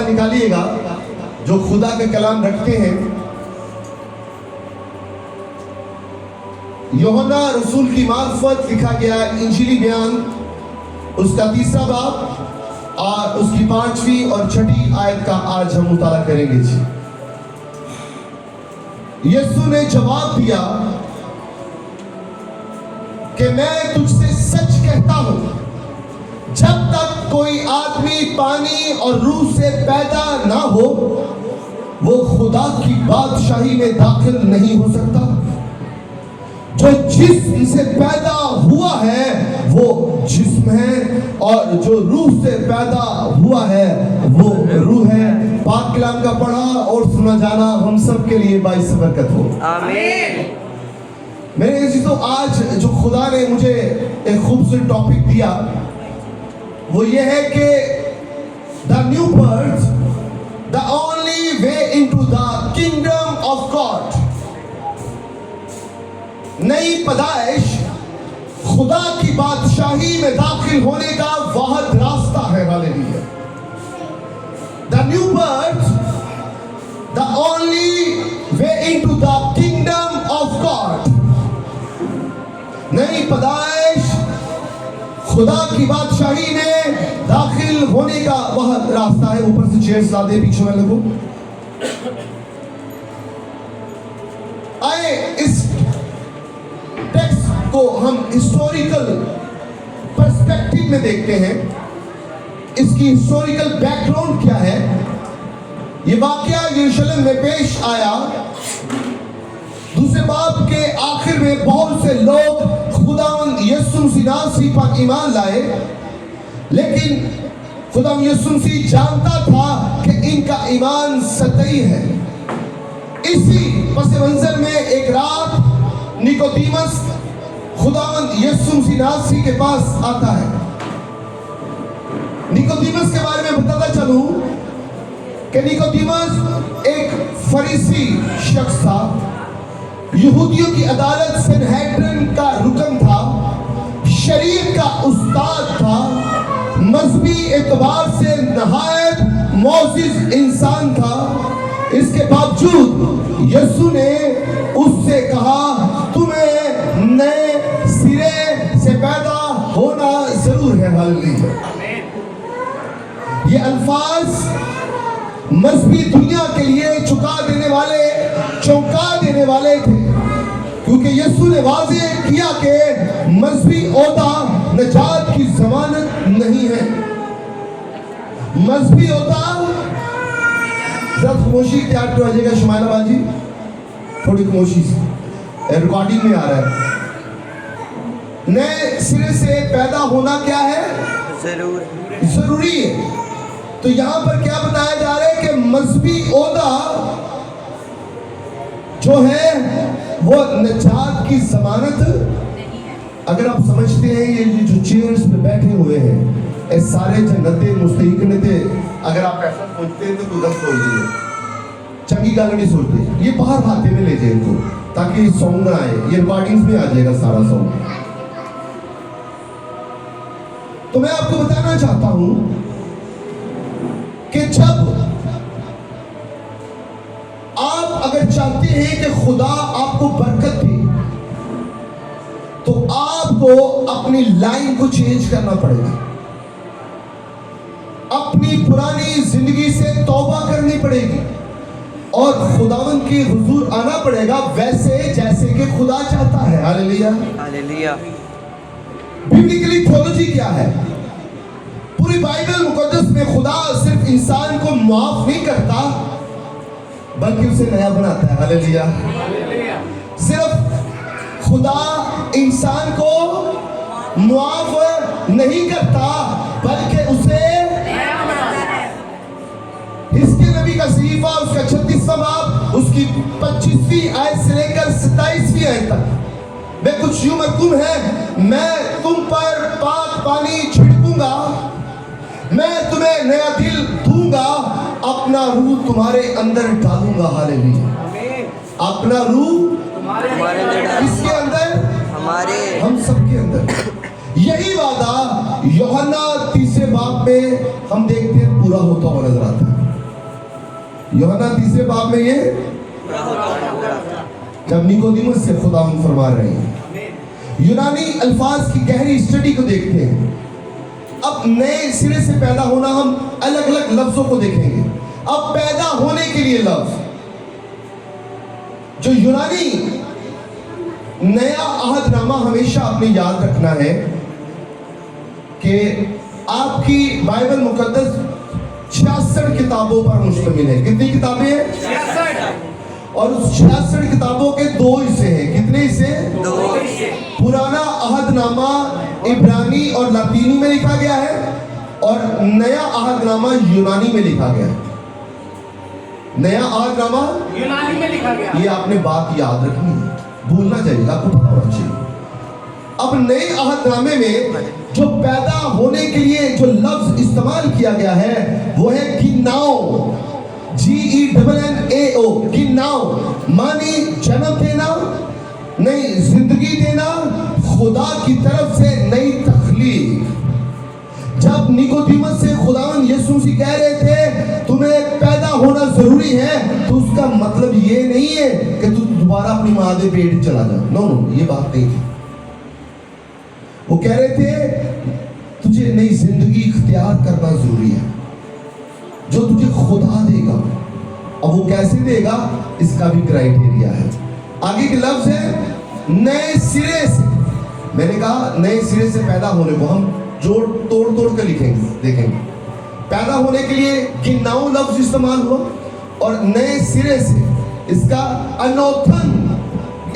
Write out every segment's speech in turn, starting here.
نکالیے گا جو خدا کا کلام رکھتے ہیں. یوحنا رسول کی معرفت لکھا گیا انجیلی بیان اس کا 3 باب اور اس کی 5ویں اور 6ٹھی آیت کا آج ہم مطالعہ کریں گے. جی یسوع نے جواب دیا کہ میں تجھ سے سچ کہتا ہوں جب تک کوئی آدمی پانی اور روح سے پیدا نہ ہو وہ خدا کی بادشاہی میں داخل نہیں ہو سکتا. جو جسم سے پیدا ہوا ہے وہ جسم ہے اور جو روح سے پیدا ہوا ہے وہ روح ہے. پاک کلام کا پڑھا اور سنا جانا ہم سب کے لیے باعث برکت ہو. آمین. میرے عزیزو آج جو خدا نے مجھے ایک خوبصورت ٹاپک دیا وہ یہ ہے کہ the new birth, the only way into the kingdom of God. نئی پیدائش خدا کی بادشاہی میں داخل ہونے کا واحد راستہ ہے. ہاللیلویا. The new birth, the only way into the kingdom of God. نئی پیدائش خدا کی بادشاہی میں داخل ہونے کا واحد راستہ ہے. اوپر سے چیئرز لا دے پیچھے والے کو. آئے اس ٹیکسٹ کو ہم ہسٹوریکل پرسپیکٹیو میں دیکھتے ہیں. اس کی ہسٹوریکل بیک گراؤنڈ کیا ہے. یہ واقعہ یروشلم میں پیش آیا. 2 باب کے آخر میں بہت سے لوگ خداوند یسوع مسیح پر ایمان لائے لیکن خداوند یسوع مسیح جانتا تھا کہ ان کا ایمان سطحی ہے. اسی پس منظر میں ایک رات نیکودیمس خداوند یسوع مسیح کے پاس آتا ہے. نیکودیمس کے بارے میں بتاتا چلوں کہ نیکودیمس ایک فریسی شخص تھا. یہودیوں کی عدالت سنہیڈرن کا رکن تھا. شریعت کا استاد تھا. مذہبی اعتبار سے نہایت معزز انسان تھا. اس کے باوجود یسوع نے اس سے کہا تمہیں نئے سرے سے پیدا ہونا ضرور ہے. ہاللیلویا. یہ الفاظ مذہبی دنیا کے لیے چونکا دینے والے تھے کیونکہ یسوع نے واضح کیا کہ مذہبی عہدہ نجات کی ضمانت نہیں ہے. مذہبی عہدہ ذرا خاموشی اختیار کرو جائے گا. شمائلہ باجی تھوڑی خاموشی سے ریکارڈنگ میں آ رہا ہے. نئے سرے سے پیدا ہونا کیا ہے؟ ضروری ہے. تو یہاں پر کیا بتایا جا رہا ہے کہ مذہبی عہدہ جو ہے وہ نجات کی ضمانت. اگر آپ سمجھتے ہیں یہ جو چیئرز پہ بیٹھے ہوئے ہیں اے سارے جنتے مستحق نے تھے, اگر آپ ایسا سوچتے ہیں تو کوئی غلط سوچ لیجیے. چنگی گل نہیں سوچتے. یہ باہر ہاتھے میں لے جائیں ان کو تاکہ یہ سانگ نہ آئے. یہ ریکارڈنگز میں آ جائے گا سارا سانگ. تو میں آپ کو بتانا چاہتا ہوں کہ جب آپ اگر چاہتے ہیں کہ خدا آپ کو برکت دے تو آپ کو اپنی لائن کو چینج کرنا پڑے گا. اپنی پرانی زندگی سے توبہ کرنی پڑے گی اور خداوند کی حضور آنا پڑے گا ویسے جیسے کہ خدا چاہتا ہے. ہاللیلویا. ہاللیلویا. بیبلیکلی تھیولوجی کیا ہے؟ پوری بائبل مقدس میں خدا صرف انسان کو معاف نہیں کرتا بلکہ اسے نیا بناتا ہے. ہاللیلویا. صرف خدا انسان کو معاف نہیں کرتا بلکہ اسے نیا بناتا ہے. اس کے نبی کا صحیفہ اس کا 36واں باب اس کی 25ویں آیت سے لے کر 27ویں آیت تک میں کچھ یوں مرکوم ہے میں تم پر پاک پانی چھڑکوں گا, میں تمہیں نیا دل دوں گا, اپنا روح تمہارے اندر ڈالوں گا. ہاللیلویا. اپنا روح کس کے اندر؟ ہمارے, ہم سب کے اندر. یہی وعدہ یوحنا 3 باب میں ہم دیکھتے ہیں پورا ہوتا ہوا نظر آتا ہے. यूहन्ना 3 बाब में ये जब निकोदेमुस से खुदावंद फरमा रहे हैं, यूनानी अल्फाज की गहरी स्टडी को देखते हैं। अब नए सिरे से पैदा होना, हम अलग अलग लफ्जों को देखेंगे। अब पैदा होने के लिए लफ्ज जो यूनानी नया अहदनामा हमेशा आपने याद रखना है कि आपकी बाइबल मुकद्दस 66 किताबों पर मुश्तमिल है। कितनी किताबें हैं? 66। और उस 66 किताबों के 2 हिस्से हैं। कितने हिस्से? 2 हिस्से। पुराना अहदनामा इब्रानी और लातीनी में लिखा गया है और नया अहदनामा यूनानी में लिखा गया है। नया अहदनामा यूनानी में लिखा गया। ये आपने बात याद रखनी है, भूलना चाहिए, आपको पता होना चाहिए। अब नए अहदनामे में जो पैदा होने के लिए जो लफ्ज इस्तेमाल किया गया है वो है गिनाओ, GENNAO, गिनाओ मानी जन्म देना, नई जिंदगी देना, खुदा की तरफ से नई तख्लीक। जब निकोदेमुस से खुदावंद यीशु मसीह कह रहे थे तुम्हें पैदा होना जरूरी है, तो उसका मतलब ये नहीं है कि तू दोबारा अपनी माँ के पेट चला जा। नो, ये बात नहीं थी। वो कह रहे थे तुझे नई जिंदगी इख्तियार करना जरूरी है जो तुझे खुदा देगा। अब वो कैसे देगा, इसका भी क्राइटेरिया है। आगे के लफ्ज है नए सिरे से। मैंने कहा नए सिरे से पैदा होने को हम जोड़ तोड़ के लिखेंगे, देखेंगे। पैदा होने के लिए गिनाओ लफ्ज इस्तेमाल हुआ और नए सिरे से इसका अनोथन,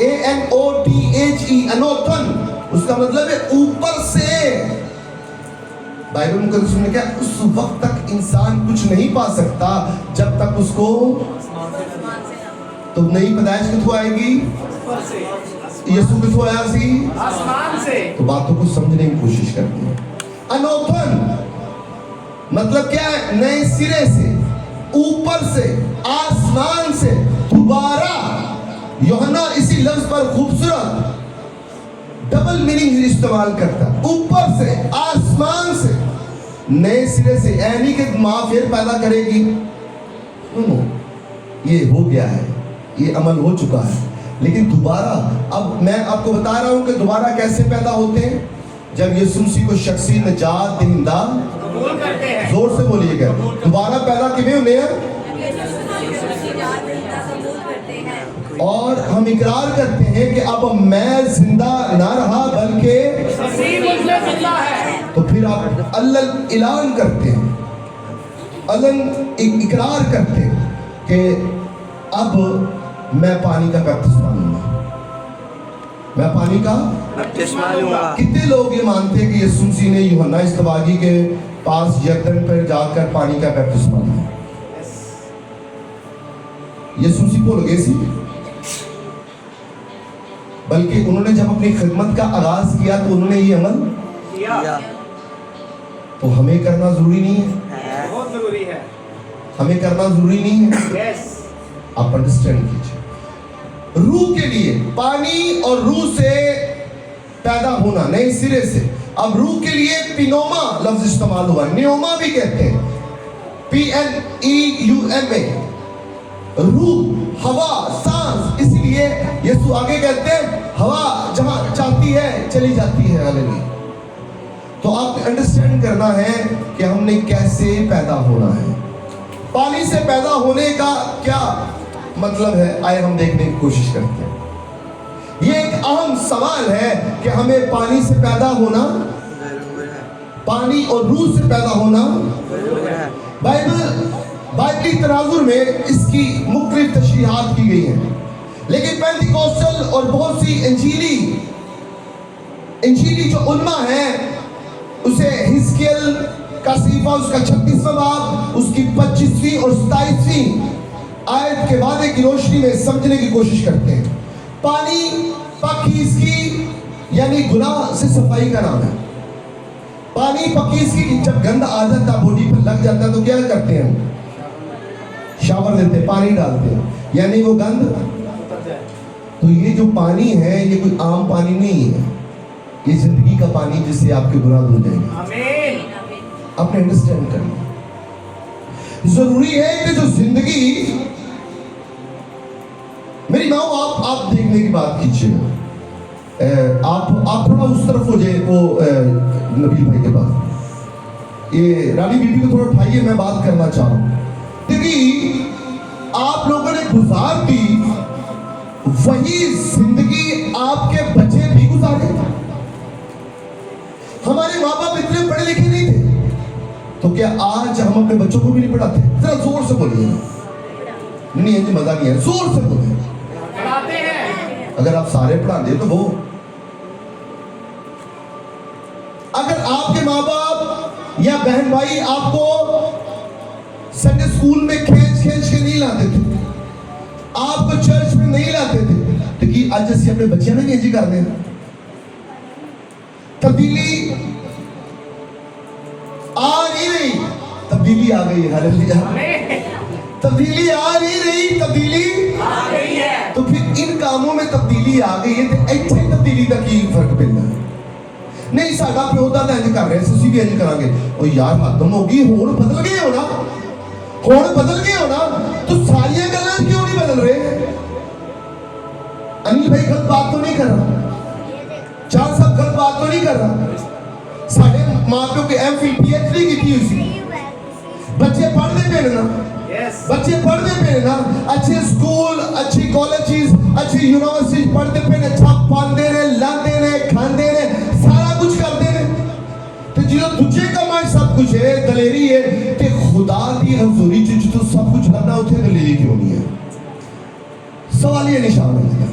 ANOTHE, अनोथन, उसका मतलब है ऊपर से। बाइबल मुकद्दस में क्या, उस वक्त तक इंसान कुछ नहीं पा सकता जब तक उसको तो नई पैदाइश किथों आएगी, यीशु किथों आया सी, आसमान से। तो बातों को समझने की कोशिश करते हैं। अनोथन मतलब क्या है, नए सिरे से, ऊपर से, आसमान से, दोबारा। यूहन्ना इसी लफ्ज पर खूबसूरत डबल मीनिंग इस्तेमाल करता, ऊपर से, आसमान से, नए सिरे से। यानी कि माँ फिर पैदा करेगी, ये हो गया है, ये अमल हो चुका है, लेकिन दोबारा। अब मैं आपको बता रहा हूं कि दोबारा कैसे पैदा होते हैं। जब यीशु मसीह को शख्सी निजात दहिंदा कबूल करते हैं, जोर से बोलिएगा, दोबारा पैदा किਵੇਂ होने हैं, और हम इकरार करते हैं कि अब मैं जिंदा ना रहा बल्कि जिंदा है। तो फिर आप अल्लाह ऐलान करते हैं, अल्लाह इकरार करते हैं कि अब मैं पानी का बपतिस्मा लूंगा, मैं पानी का बपतिस्मा लूंगा। कितने लोग ये मानते हैं कि यीशु मसीह ने यूहन्ना इस्तबागी के पास यरदन पर जाकर पानी का बपतिस्मा लिया? यीशु मसीह बोल गए सी, बल्कि उन्होंने जब अपनी खिदमत का आगाज किया तो उन्होंने ये अमल किया। तो हमें करना जरूरी नहीं है? बहुत जरूरी है। हमें करना जरूरी नहीं है? यस। आप अंडरस्टैंड कीजिए। रूह के लिए पानी और रूह से पैदा होना नए सिरे से। अब रूह के लिए पिनोमा लफ्ज इस्तेमाल हुआ, न्योमा भी कहते हैं, PNEUMA, रूह, हवा, सांस। इसलिए यीशु आगे कहते हैं हवा जहां चाहती है चली जाती है। हालेलुया। तो आप अंडरस्टैंड करना है कि हमने कैसे पैदा होना है। पानी से पैदा होने का क्या मतलब है, आए हम देखने की कोशिश करते हैं। ये एक अहम सवाल है कि हमें पानी से पैदा होना, पानी और रूह से पैदा होना। बाइबली तराजुर में इसकी मुख्तलिफ तशरीहात की गई हैं, लेकिन पेंटिकोस्टल और बहुत सी इंजीली जो उल्मा है, उसे हिस्कियल का सीफा उसका 36वां बाब उसकी 25वीं और 27वीं आयत के वादे की रोशनी में समझने की कोशिश करते हैं। पानी पाकीज़गी यानी गुनाह से सफाई का नाम है। पानी पाकीज़गी, जब गंद आ जाता बॉडी पर लग जाता है तो क्या करते हैं, शावर देते हैं, पानी डालते हैं, यानी वो गंद। तो ये जो पानी है ये कोई आम पानी नहीं है, ये जिंदगी का पानी जिससे आपके गुनाह धुल जाएंगे। आमीन। आपने अंडरस्टैंड करना जरूरी है कि जो जिंदगी आप देखने की बात कीजिएगा, आप थोड़ा उस तरफ हो जाए, वो नबील भाई के पास, ये रानी बीबी को थोड़ा उठाइए, मैं बात करना चाह रहा हूँ। क्योंकि आप लोगों ने गुजार दी वही जिंदगी आपके बच्चे भी गुजारे। हमारे माँ बाप इतने पढ़े लिखे नहीं थे, तो क्या आज हम अपने बच्चों को भी नहीं पढ़ाते? जरा जोर से बोलिए। नहीं है जी, मजा नहीं है, जोर से बोलिए। पढ़ाते हैं। अगर आप सारे पढ़ाते तो वो, अगर आपके माँ बाप या बहन भाई आपको संडे स्कूल में खींच के नहीं लाते थे, आपको चर्च में नहीं लाते थे, तो कि आज ਅਸੀਂ अपने बच्चों ने इंज करते हैं। तब्दीली आ नहीं रही, तब्दीली आ गई। हालेलुया, तब्दीली आ नहीं रही, तब्दीली आ गई है। तो फिर इन कामों में तब्दीली आ गई है, तो ਇੱਥੇ तब्दीली का की फर्क पैंदा? नहीं, साडा प्यो दा इंज कर रहे, ਅਸੀਂ भी इंज करांगे। ओ यार हद हो गई, हुण बदल गए हो ना, हुण बदल गए हो ना, तो सारियां गल्लां क्यों नहीं बदल रहे? अनिल भाई गलत बात तो नहीं कर रहा, चार साहब गलत बात तो नहीं कर रहा। साढ़े माँ प्यो के एमफिल पीएचडी की हुई सी, बच्चे पढ़ते पे ना, बच्चे पढ़ते पे ना, अच्छे स्कूल, अच्छी कॉलेजेस, अच्छी यूनिवर्सिटी पढ़ते पे ने, छाप पाते ने, लाते ने, खाते ने, सारा कुछ करते ने। तो जो दूजे कमाई सब कुछ है, दलेरी है, ते खुदा दी हजूरी च तो सब कुछ लभना, उथे दलेरी क्यों नहीं है? सवाल ये निशान है।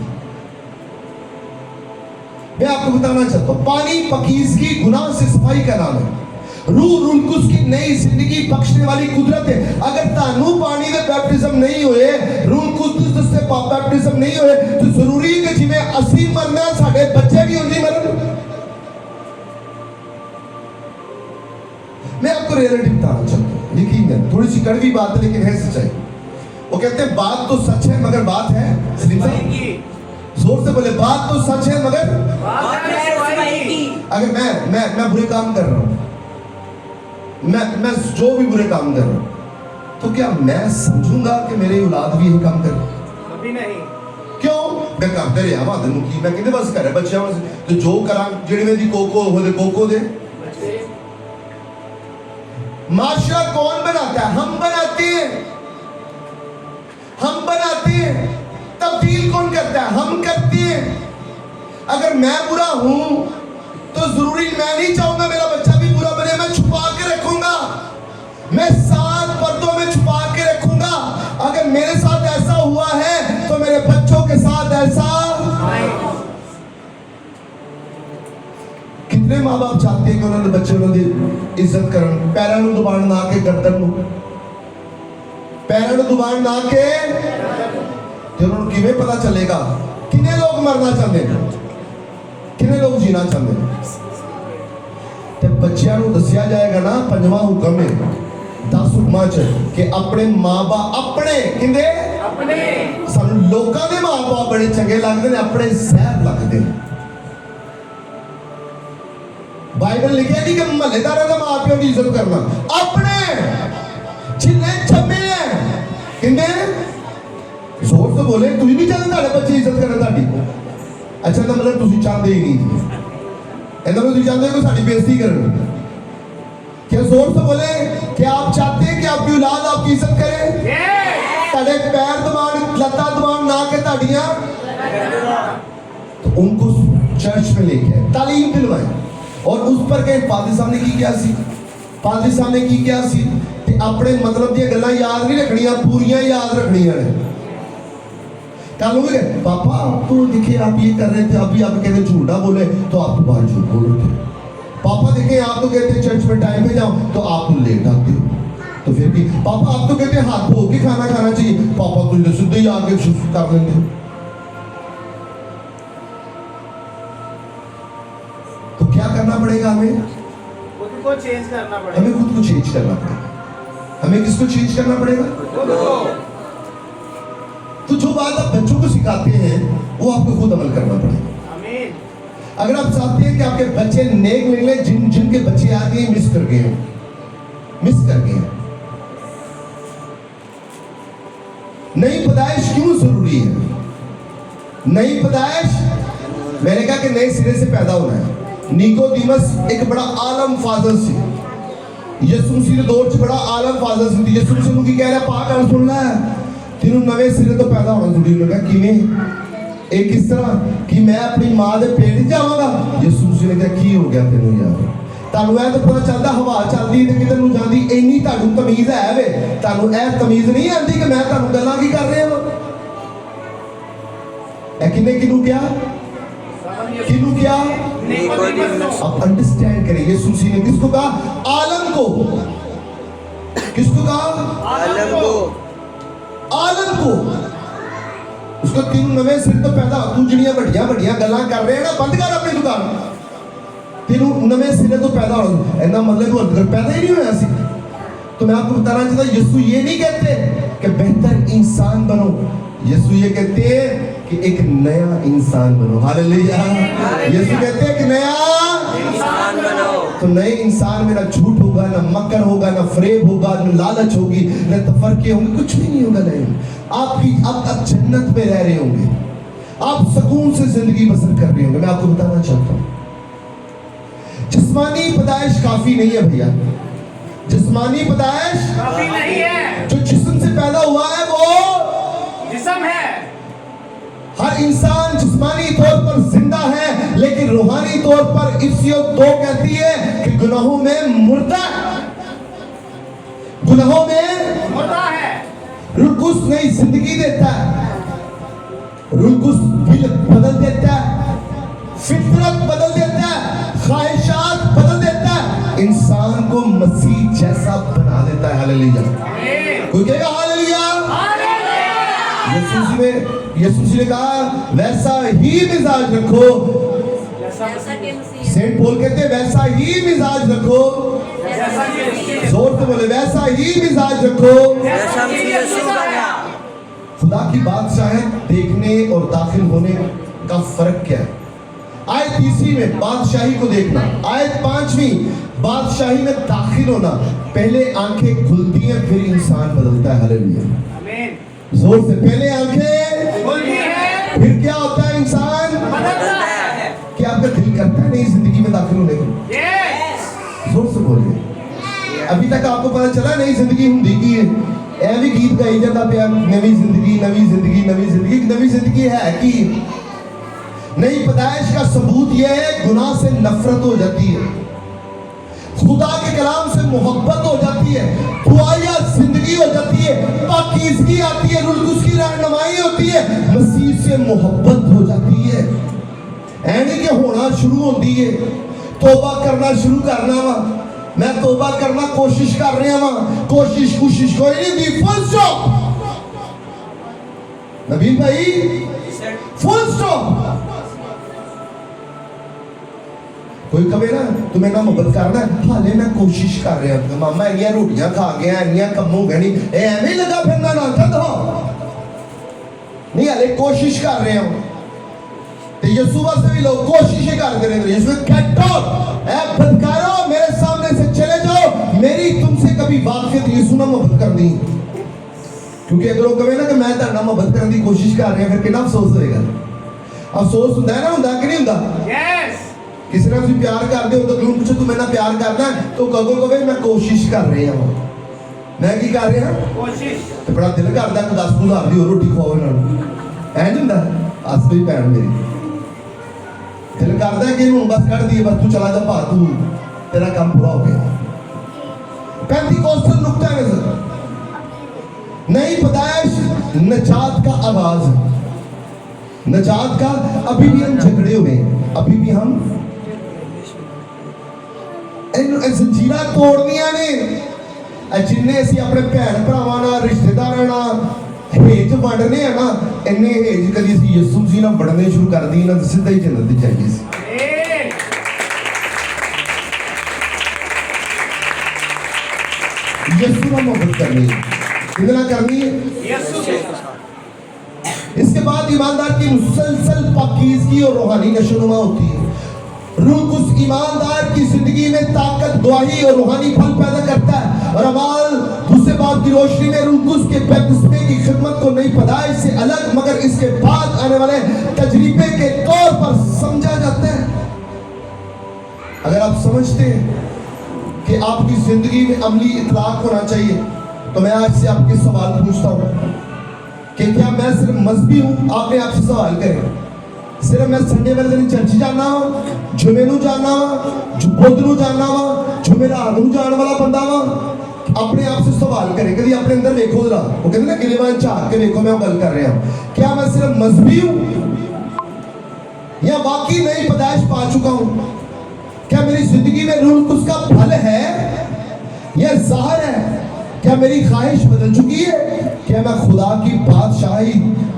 मैं आपको बताना चाहता हूँ, पानी पकीज़गी गुनाह से सफाई का नाम है। रूह रुलकुस की नई जिंदगी बख्शने वाली कुदरत है। अगर तानू पानी दे बैप्टिज्म नहीं हुए, रूह कुदस से बैप्टिज्म नहीं हुए, तो जरूरी है कि जिवें असी मरना, साडे बच्चे भी उंजी मरन। मैं आपको रियलिटी बताना चाहता हूँ, यकीन है थोड़ी सी कड़वी बात है लेकिन है सच्चाई। वो कहते हैं बात तो सच है मगर बात है जोर से बोले, बात तो सच है मगर अगर मैं बुरे काम कर रहा हूं, मैं जो भी बुरे काम कर रहा हूं, तो क्या मैं समझूंगा कि मेरे औलाद भी यही काम करे? कभी नहीं। क्यों? मैं करते रहा वादन की, मैं कितने बस कर बच्चों तो जो करा जेड़ी मेरी कोको होले कोको दे। माशरा कौन बनाता है? हम बनाते हैं, हम बनाते हैं। तब्दील कौन करता है? हम करते हैं। अगर मैं बुरा हूं तो जरूरी मैं नहीं चाहूंगा मेरा बच्चा भी बुरा बने, मैं छुपा के रखूंगा, मैं 7 पर्दों में छुपा के रखूंगा। अगर मेरे साथ ऐसा हुआ है तो मेरे बच्चों के साथ ऐसा। कितने माँ बाप चाहते हैं कि उन्होंने बच्चे उन्होंने इज्जत करन, पैरों ਨੂੰ दबाण ना के गर्दन ਨੂੰ, पैरों ਨੂੰ दबाण ना के। ਤੇ ਉਹਨਾਂ ਨੂੰ ਕਿਵੇਂ ਪਤਾ ਚੱਲੇਗਾ ਕਿੰਨੇ ਲੋਕ ਮਰਨਾ ਚਾਹੁੰਦੇ ਨੇ, ਕਿੰਨੇ ਲੋਕ ਜੀਣਾ ਚਾਹੁੰਦੇ ਨੇ? ਤੇ ਬੱਚਿਆਂ ਨੂੰ ਦੱਸਿਆ ਜਾਏਗਾ ਨਾ, 5ਵਾਂ ਹੁਕਮ ਹੈ 10 ਹੁਕਮਾਂ ਚ ਕਿ ਆਪਣੇ ਮਾਂ-ਬਾਪ, ਆਪਣੇ ਕਿੰਦੇ ਆਪਣੇ, ਸਾਨੂੰ ਲੋਕਾਂ ਦੇ ਮਾਂ-ਬਾਪ ਬੜੇ ਚੰਗੇ ਲੱਗਦੇ ਨੇ, ਆਪਣੇ ਜ਼ਹਿਰ ਲੱਗਦੇ ਨੇ। ਬਾਈਬਲ ਲਿਖਿਆ ਨਹੀਂ ਕਿ ਮਹੱਲੇਦਾਰਾਂ ਦਾ ਮਾਂ-ਪਿਓ ਦੀ ਇੱਜ਼ਤ ਕਰਨਾ, ਆਪਣੇ ਜਿੰਨੇ ਜੰਮੇ ਹੈ ਕਿੰਦੇ। जोर से बोले, तुम भी चाहते ताड़े बच्चे इज्जत करन ताड़ी? अच्छा तो मतलब तुम चाहते ही नहीं, ऐसा तुम चाहते हो कि साड़ी बेइज्जती करन? क्या जोर से बोले, क्या आप चाहते हैं कि आपकी औलाद आपकी इज्जत करे? ताड़े पैर दबान, लत्ता दबान ना के ताड़ियां, तो उनको चर्च में लेके तालीम दिलवाएं। और उस पर कहे पादरी साहब ने की क्या सी, पादरी साहब ने की क्या सी, ते अपने मतलब दी गल्लां याद नहीं रखनियां, पूरियां याद रखनियां ने। कल हो गए पापा आप तो देखिए आप ये कर रहे थे, अभी आप कहते झूठ ना बोले तो आप दोबारा झूठ बोल रहे थे। पापा देखिए आप तो कहते चर्च में टाइम पे जाओ तो आप तो लेट आते हो, तो फिर भी पापा आप तो कहते हाथ धो के खाना खाना चाहिए, पापा तो सीधे ही आके कर लेंगे। तो क्या करना पड़ेगा हमें? खुद को चेंज करना पड़ेगा। हमें खुद को चेंज करना पड़ेगा। हमें किसको चेंज करना पड़ेगा? तो जो बात आप बच्चों को सिखाते हैं वो आपको खुद अमल करना पड़ेगा। आमीन। अगर आप चाहते हैं कि आपके बच्चे नेक निकले, जिनके बच्चे आगे मिस कर गए, नई पैदाइश क्यों जरूरी है? نئی پیدائش میں نے کہا کہ نئے سرے سے پیدا ہونا ہے. نیکودیمس ایک بڑا عالم فاضل سی, یسوع مسیح دے دور چ بڑا عالم فاضل سی. یسوع مسیح نوں کی کہہ رہا پاک گل سن لے, تینوں نویں سرے تو پیدا ہونا ضروری. انہوں نے کہا کیویں, ایک اس طرح کہ میں اپنی ماں دے پیٹ جاواں گا. یسوع مسیح نے کہا کی ہو گیا تینوں یار, تانوں اے تے پتہ چلدا ہوا چلدی تے کدھر نوں جاندی, اینی تانوں تمیز ہے وے, تانوں اے تمیز نہیں آندی کہ میں تانوں گلاں کی کر رہا ہاں. اے کنے کنوں کیا کنوں کیا اب انڈرسٹینڈ کریں. یسوع مسیح نے کس کو کہا؟ عالم کو. کس کو کہا؟ عالم کو. عالم کو. اس کو تین نویں سر تو پیدا, تو جڑیاں وڈیاں گلاں کر رہے ہیں نا, بند کر اپنی دکان. تینوں نویں سرے تو پیدا ہو, اینا مطلب وہ پیدا ہی نہیں ہویا سی. تو میں آپ کو بتانا چاہتا ہوں, یسوع یہ نہیں کہتے کہ بہتر انسان بنو, یسوع یہ کہتے ہیں کہ ایک نیا انسان بنو. ہاللیلویا. یسوع کہتے ہیں کہ نیا انسان بنو. تو نئے انسان میں نہ جھوٹ ہوگا, نہ مکر ہوگا, نہ فریب ہوگا, نہ لالچ ہوگی, نہ تفرقے ہوں گے, کچھ بھی نہیں ہوگا. نہیں, آپ جنت میں رہ رہے ہوں گے, آپ سکون سے زندگی بسر کر رہے ہوں گے. میں آپ کو بتانا چاہتا ہوں جسمانی پیدائش کافی نہیں ہے بھیا. جسمانی پیدائش کافی نہیں ہے. جو جسم سے پیدا ہوا ہے وہ جسم ہے. ہر انسان جسمانی طور پر زندہ ہے, لیکن روحانی طور پر افسیت 2 کہتی ہے کہ گناہوں میں مردہ, گناہوں میں مردہ ہے. روح القدس نئی زندگی دیتا ہے, روح القدس دل بدل دیتا ہے, فطرت بدل دیتا ہے, خواہشات بدل دیتا ہے, انسان کو مسیح جیسا بنا دیتا ہے. ہاللیلویا. آمین. کوئی کہے گا ہاللیلویا. یسوع نے کہا ویسا ہی مزاج رکھو. سینٹ پول کہتے ہیں ویسا ہی مزاج رکھو. زور سے بولے ویسا ہی مزاج رکھو. جیسا مسیح یسوع بنا. خدا کی بادشاہت دیکھنے اور داخل ہونے کا فرق کیا ہے؟ آیت 3 میں بادشاہی کو دیکھنا, آیت 5 بادشاہی میں داخل ہونا. پہلے آنکھیں کھلتی ہیں پھر انسان بدلتا ہے. ہاللیلویا. آمین. زور سے, پہلے آنکھیں کھلتی ہے, پھر کیا ہوتا ہے انسان بدلتا ہے. کیا آپ کا دل کرتا ہے نئی زندگی میں داخل ہونے کو؟ یس. زور سے بولیے. ابھی تک آپ کو پتا چلا نئی زندگی ہوندی کی ہے؟ اے بھی گیت گائی جاتا پیا, نئی زندگی نئی زندگی نئی زندگی. نئی زندگی ہے کی نئی پیدائش کا ثبوت یہ ہے گناہ سے نفرت ہو جاتی ہے, خدا کے کلام سے محبت ہو جاتی ہے, دعائیا زندگی ہو جاتی ہے, پاکیزگی آتی ہے, روح القدس کی رہنمائی ہوتی ہے, مسیح سے محبت ہو جاتی ہے. اینی کہ ہونا شروع ہوتی ہے, توبہ کرنا شروع کرنا وا, میں توبہ کرنا کوشش کر رہا وا, کوشش کوئی نہیں دی, فل سٹاپ. نبیل بھائی فل سٹاپ. کوئی کہے نا تمہیں نہ محبت کرنا ہے, حالے میں کوشش کر رہا ہوں, ماما انیاں روٹیاں کھا گیا, انیاں کموں گئے نہیں, اے ایویں لگا پھرنا نہ تھا نہیں, حالے کوشش کر رہے ہوں. تو یسوع واسطے بھی لوگ کوششیں کرتے رہتے ہیں. یسوع گیٹ آؤٹ, اے بدکارو میرے سامنے سے چلے جاؤ, میری تم سے کبھی واقفیت یسوع نہ محبت کر دی. کیونکہ اگر وہ کہے نا کہ میں تیرے محبت کرنے کی کوشش کر رہے ہیں, پھر کتنا افسوس ہوئے گا. افسوس ہوتا ہے نا, ہوتا کہ نہیں ہوتا؟ یس. کسی نے تم پیار کر دے, تو کیوں پوچھو تم میں پیار کرنا ہے, تو کہو کہ میں کوشش کر رہا ہوں. میں کی کر رہا ہوں؟ کوشش. تو بڑا دل کرتا ہے کہ 10,000 دی روٹی کھواؤ انہاں نوں, اے نہیں ہوندا؟ آسوی بھੈਣ میری دل کرتا ہے کہ انہوں بس کر دیے, بس تو چلا جا بھا, تو تیرا کام پورا ہو گیا. پینتیکوستل نقطہ نظر, نئی پیدائش نجات کا آغاز ہے. نجات کا ابھی بھی ہم جھگڑے ہوئے ہیں, ابھی بھی ہم زنجیرہ توڑنیاں نے, جنہیں اسی اپنے بھੈਣ ਭਰਾਵਾਂ ਨਾਲ ਰਿਸ਼ਤੇਦਾਰਾਂ ਨਾਲ ہیج بڑھنے ہیں نا, انہیں ہیج کدی اسی یسوع مسیح ਨਾਲ بڑھنے شروع کر دی نا, سیدھا ہی جنت دی چاہیے سی. آمین. یسوع ਨਾਲ محبت کرنی ہے, کتنا کرنی ہے یسوع کے. اس کے بعد ایماندار کی مسلسل پاکیزگی اور روحانی نشوونما ہوتی ہے. रूह कुछ ईमानदार की जिंदगी में ताकत, गवाही और रूहानी फल पैदा करता है। और अमाल दूसरे बाब की रोशनी में रूह कुछ के बपतिस्मे की खिदमत को नई पैदाइश से अलग मगर इसके बाद आने वाले तजरीबे के तौर पर समझा जाता है। अगर आप समझते हैं कि आपकी जिंदगी में अमली इतलाक होना चाहिए, तो मैं आज से आपके सवाल पूछता हूँ कि क्या मैं सिर्फ मजहबी हूँ? आपने आपसे सवाल करें, सिर्फ मैं संडे वाले दिन चर्च जाना वा, जुमे नू जाना वा, बुध नू जाना वा, जुमेरात नू जाने वाला बंदा वा? अपने आप से सवाल करें, कभी अपने अंदर देखो जरा, वो कहते ना गिलेवान झांक के देखो, मैं वो गल कर रहा हूँ। क्या मैं सिर्फ मजहबी हूँ या वाकई नई पैदाइश पा चुका हूँ? क्या मेरी जिंदगी में रूह कुछ का फल है या ज़ाहिर है? क्या मेरी ख्वाहिश बदल चुकी है? क्या मैं खुदा की बादशाही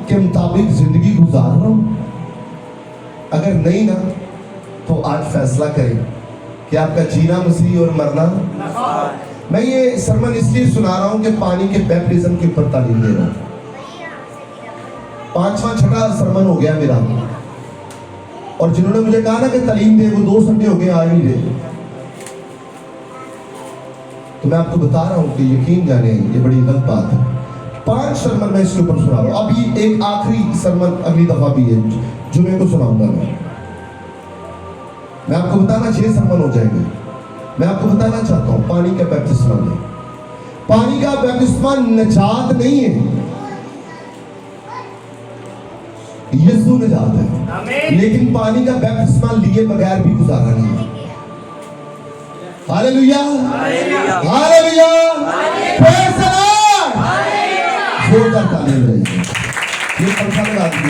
के मुताबिक जिंदगी गुजार रहा हूँ? अगर नहीं ना, तो आज फैसला करें कि आपका जीना मसीह और मरना। मैं ये सरमन इसलिए सुना रहा हूँ कि पानी के बैप्टिज्म के ऊपर तालीम दे रहा हूँ। 5वां छठा सरमन हो गया मेरा, और जिन्होंने मुझे कहा ना कि तालीम दे, वो 2 संडे हो गए आ नहीं रहे। तो मैं आपको बता रहा हूँ कि यकीन जाने ये बड़ी गलत बात है। 5 सरमन मैं इसके ऊपर सुना रहा हूँ। अभी एक आखिरी सरमन अगली दफा भी है, जुमे को सुनाऊंगा मैं आपको बताना 6 सरमन हो जाएंगे। मैं आपको बताना चाहता हूँ पानी का बपतिस्मा में, पानी का बपतिस्मा निजात नहीं है, यीशु निजात है। लेकिन पानी का बपतिस्मा लिए बगैर भी गुजारा नहीं है। Hallelujah, hallelujah, praise the Lord. जोरदार तालियां बजाइए। ये पंखा लगा दीजिए।